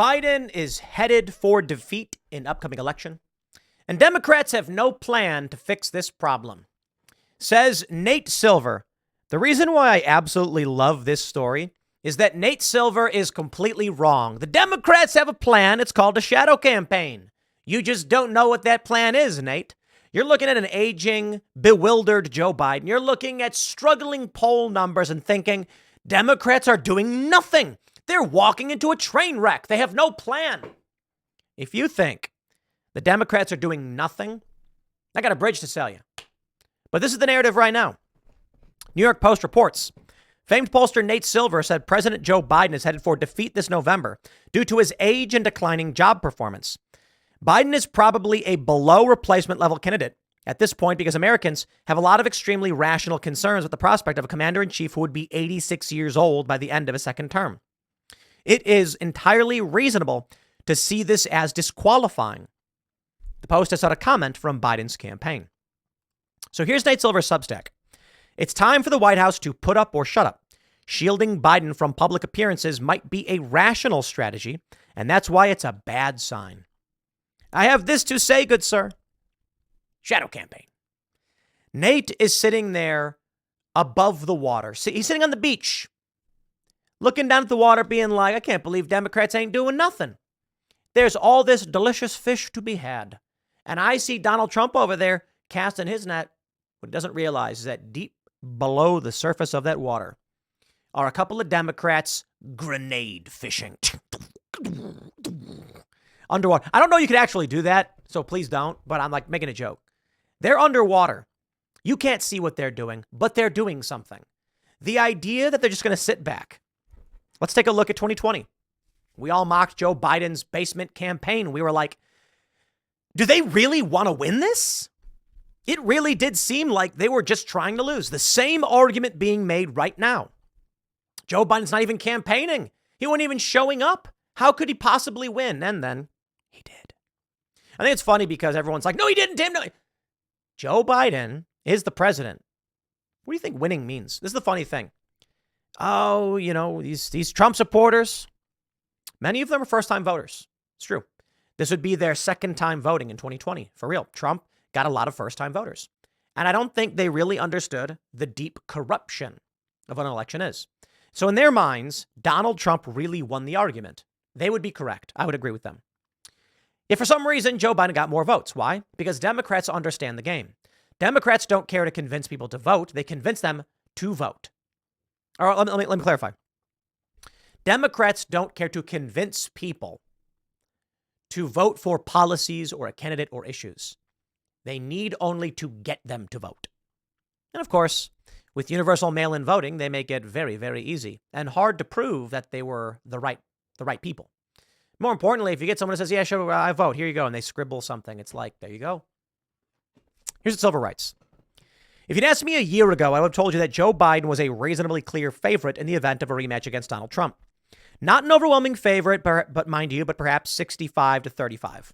Biden is headed for defeat in upcoming election, and Democrats have no plan to fix this problem. Says Nate Silver. The reason why I absolutely love this story is that Nate Silver is completely wrong. The Democrats have a plan. It's called a shadow campaign. You just don't know what that plan is, Nate. You're looking at an aging, bewildered Joe Biden. You're looking at struggling poll numbers and thinking Democrats are doing nothing. They're walking into a train wreck. They have no plan. If you think the Democrats are doing nothing, I got a bridge to sell you. But this is the narrative right now. New York Post reports, famed pollster Nate Silver said President Joe Biden is headed for defeat this November due to his age and declining job performance. Biden is probably a below replacement level candidate at this point because Americans have a lot of extremely rational concerns with the prospect of a commander-in-chief who would be 86 years old by the end of his second term. It is entirely reasonable to see this as disqualifying. The Post has sought a comment from Biden's campaign. So here's Nate Silver's Substack. It's time for the White House to put up or shut up. Shielding Biden from public appearances might be a rational strategy, and that's why it's a bad sign. I have this to say, good sir. Shadow campaign. Nate is sitting there above the water. See, he's sitting on the beach, looking down at the water, being like, I can't believe Democrats ain't doing nothing. There's all this delicious fish to be had. And I see Donald Trump over there casting his net. What he doesn't realize is that deep below the surface of that water are a couple of Democrats grenade fishing. Underwater. I don't know you could actually do that, so please don't, but I'm like making a joke. They're underwater. You can't see what they're doing, but they're doing something. The idea that they're just going to sit back. Let's take a look at 2020. We all mocked Joe Biden's basement campaign. We were like, do they really want to win this? It really did seem like they were just trying to lose. The same argument being made right now. Joe Biden's not even campaigning. He wasn't even showing up. How could he possibly win? And then he did. I think it's funny because everyone's like, no, he didn't, Tim. No. Joe Biden is the president. What do you think winning means? This is the funny thing. Oh, you know, these Trump supporters, many of them are first-time voters. It's true. This would be their second time voting in 2020. For real. Trump got a lot of first-time voters. And I don't think they really understood the deep corruption of what an election is. So in their minds, Donald Trump really won the argument. They would be correct. I would agree with them. If for some reason Joe Biden got more votes, why? Because Democrats understand the game. Democrats don't care to convince people to vote. They convince them to vote. All right, let me clarify. Democrats don't care to convince people to vote for policies or a candidate or issues. They need only to get them to vote. And of course, with universal mail-in voting, they make it very, very easy and hard to prove that they were the right people. More importantly, if you get someone who says, yeah, sure, I vote, here you go, and they scribble something, it's like, there you go. Here's what Silver writes. If you'd asked me a year ago, I would have told you that Joe Biden was a reasonably clear favorite in the event of a rematch against Donald Trump. Not an overwhelming favorite, but mind you, but perhaps 65 to 35.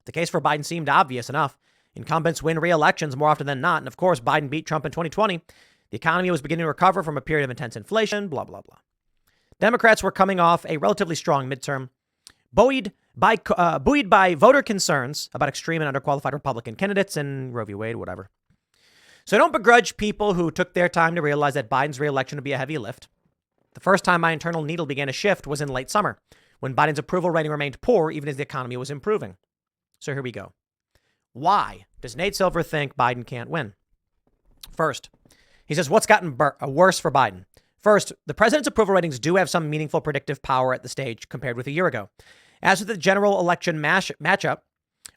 The case for Biden seemed obvious enough. Incumbents win re-elections more often than not. And of course, Biden beat Trump in 2020. The economy was beginning to recover from a period of intense inflation, blah, blah, blah. Democrats were coming off a relatively strong midterm, buoyed by voter concerns about extreme and underqualified Republican candidates and Roe v. Wade, whatever. So I don't begrudge people who took their time to realize that Biden's re-election would be a heavy lift. The first time my internal needle began to shift was in late summer, when Biden's approval rating remained poor even as the economy was improving. So here we go. Why does Nate Silver think Biden can't win? First, he says, what's gotten worse for Biden? First, the president's approval ratings do have some meaningful predictive power at the stage compared with a year ago. As with the general election matchup,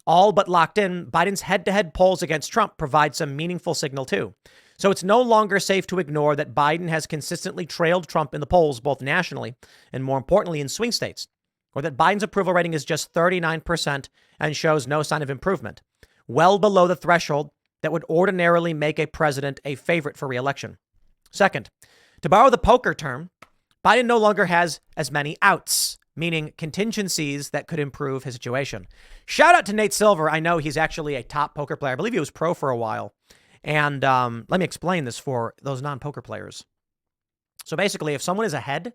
all but locked in, Biden's head-to-head polls against Trump provide some meaningful signal too. So it's no longer safe to ignore that Biden has consistently trailed Trump in the polls, both nationally and more importantly in swing states, or that Biden's approval rating is just 39% and shows no sign of improvement, well below the threshold that would ordinarily make a president a favorite for re-election. Second, to borrow the poker term, Biden no longer has as many outs, meaning contingencies that could improve his situation. Shout out to Nate Silver. I know he's actually a top poker player. I believe he was pro for a while. And let me explain this for those non-poker players. So basically, if someone is ahead,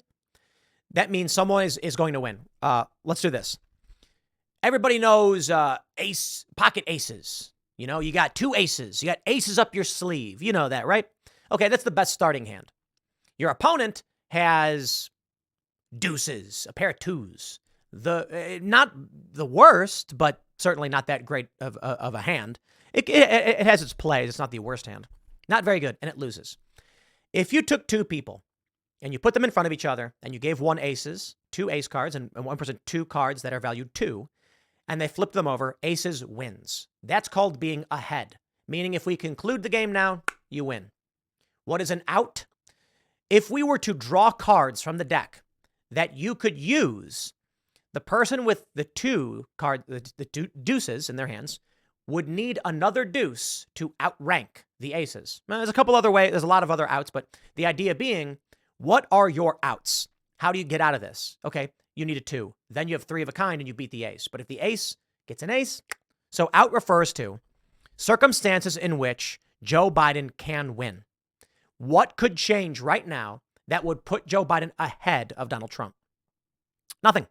that means someone is going to win. Let's do this. Everybody knows pocket aces. You know, you got 2 aces. You got aces up your sleeve. You know that, right? Okay, that's the best starting hand. Your opponent has deuces, a pair of 2s. Not the worst, but certainly not that great of a hand. It has its plays. It's not the worst hand. Not very good, and it loses. If you took 2 people and you put them in front of each other and you gave one aces, 2 ace cards, and one person 2 cards that are valued 2, and they flip them over, aces wins. That's called being ahead, meaning if we conclude the game now, you win. What is an out? If we were to draw cards from the deck that you could use, the person with the 2 deuces in their hands would need another deuce to outrank the aces. Now, there's a couple other ways. There's a lot of other outs, but the idea being, what are your outs? How do you get out of this? Okay, you need a 2. Then you have 3 of a kind and you beat the ace. But if the ace gets an ace, so out refers to circumstances in which Joe Biden can win. What could change right now that would put Joe Biden ahead of Donald Trump? Nothing.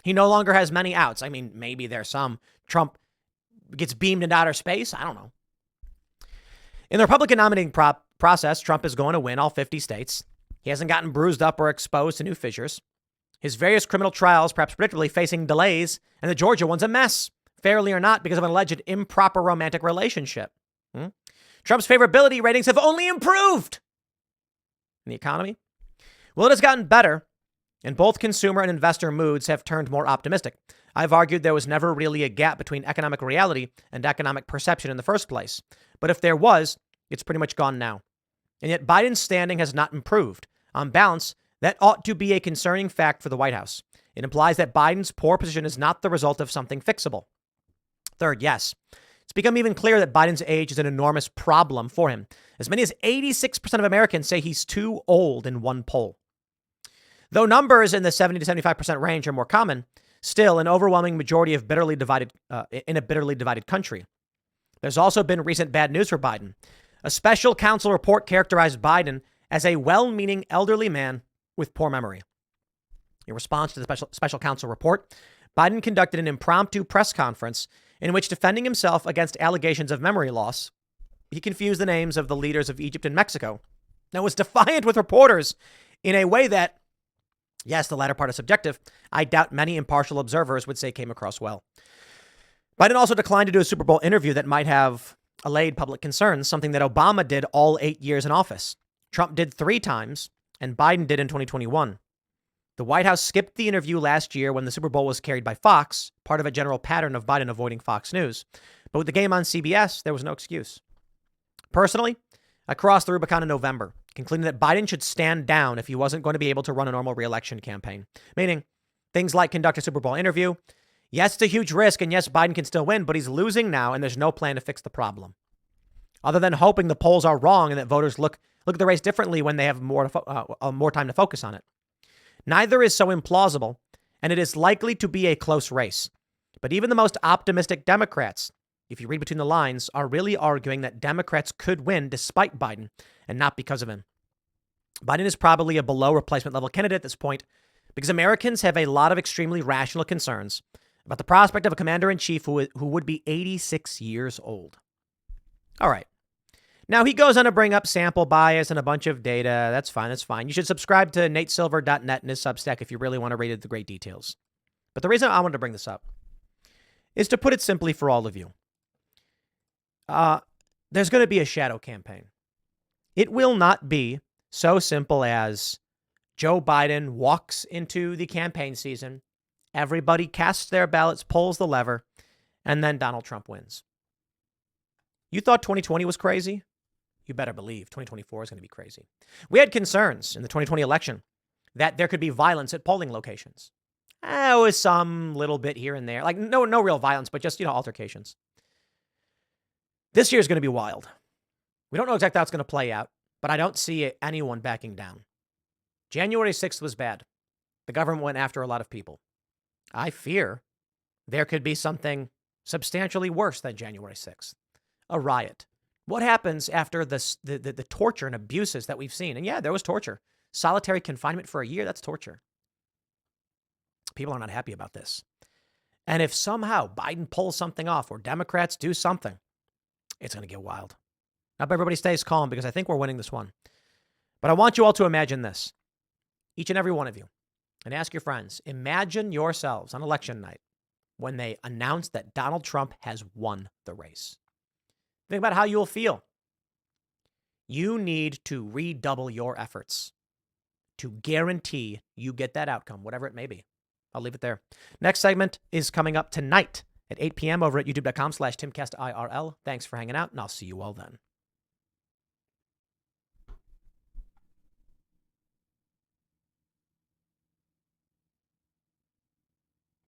He no longer has many outs. I mean, maybe there's some. Trump gets beamed into outer space. I don't know. In the Republican nominating process, Trump is going to win all 50 states. He hasn't gotten bruised up or exposed to new fissures. His various criminal trials, perhaps predictably, facing delays, and the Georgia one's a mess, fairly or not, because of an alleged improper romantic relationship. Trump's favorability ratings have only improved. In the economy? Well, it has gotten better, and both consumer and investor moods have turned more optimistic. I've argued there was never really a gap between economic reality and economic perception in the first place. But if there was, it's pretty much gone now. And yet Biden's standing has not improved. On balance, that ought to be a concerning fact for the White House. It implies that Biden's poor position is not the result of something fixable. Third, yes, it's become even clearer that Biden's age is an enormous problem for him. As many as 86% of Americans say he's too old in one poll. Though numbers in the 70 to 75% range are more common, still an overwhelming majority of in a bitterly divided country. There's also been recent bad news for Biden. A special counsel report characterized Biden as a well-meaning elderly man with poor memory. In response to the special counsel report, Biden conducted an impromptu press conference in which, defending himself against allegations of memory loss, he confused the names of the leaders of Egypt and Mexico and was defiant with reporters in a way that, yes, the latter part is subjective, I doubt many impartial observers would say came across well. Biden also declined to do a Super Bowl interview that might have allayed public concerns, something that Obama did all 8 years in office. Trump did 3 times, and Biden did in 2021. The White House skipped the interview last year when the Super Bowl was carried by Fox, part of a general pattern of Biden avoiding Fox News. But with the game on CBS, there was no excuse. Personally, I crossed the Rubicon in November, concluding that Biden should stand down if he wasn't going to be able to run a normal re-election campaign. Meaning, things like conduct a Super Bowl interview. Yes, it's a huge risk, and yes, Biden can still win, but he's losing now, and there's no plan to fix the problem. Other than hoping the polls are wrong and that voters look at the race differently when they have more time to focus on it. Neither is so implausible, and it is likely to be a close race. But even the most optimistic Democrats, if you read between the lines, are really arguing that Democrats could win despite Biden and not because of him. Biden is probably a below replacement level candidate at this point because Americans have a lot of extremely rational concerns about the prospect of a commander-in-chief who would be 86 years old. All right. Now, he goes on to bring up sample bias and a bunch of data. That's fine. That's fine. You should subscribe to natesilver.net in his Substack if you really want to read the great details. But the reason I wanted to bring this up is to put it simply for all of you. There's going to be a shadow campaign. It will not be so simple as Joe Biden walks into the campaign season, everybody casts their ballots, pulls the lever, and then Donald Trump wins. You thought 2020 was crazy? You better believe 2024 is going to be crazy. We had concerns in the 2020 election that there could be violence at polling locations. There was some little bit here and there, like no real violence, but just, altercations. This year is going to be wild. We don't know exactly how it's going to play out, but I don't see anyone backing down. January 6th was bad. The government went after a lot of people. I fear there could be something substantially worse than January 6th. A riot. What happens after the torture and abuses that we've seen? And yeah, there was torture. Solitary confinement for a year, that's torture. People are not happy about this. And if somehow Biden pulls something off or Democrats do something, it's going to get wild. I hope everybody stays calm because I think we're winning this one. But I want you all to imagine this, each and every one of you, and ask your friends, imagine yourselves on election night when they announce that Donald Trump has won the race. Think about how you'll feel. You need to redouble your efforts to guarantee you get that outcome, whatever it may be. I'll leave it there. Next segment is coming up tonight at 8 p.m. over at youtube.com/TimcastIRL. Thanks for hanging out, and I'll see you all then.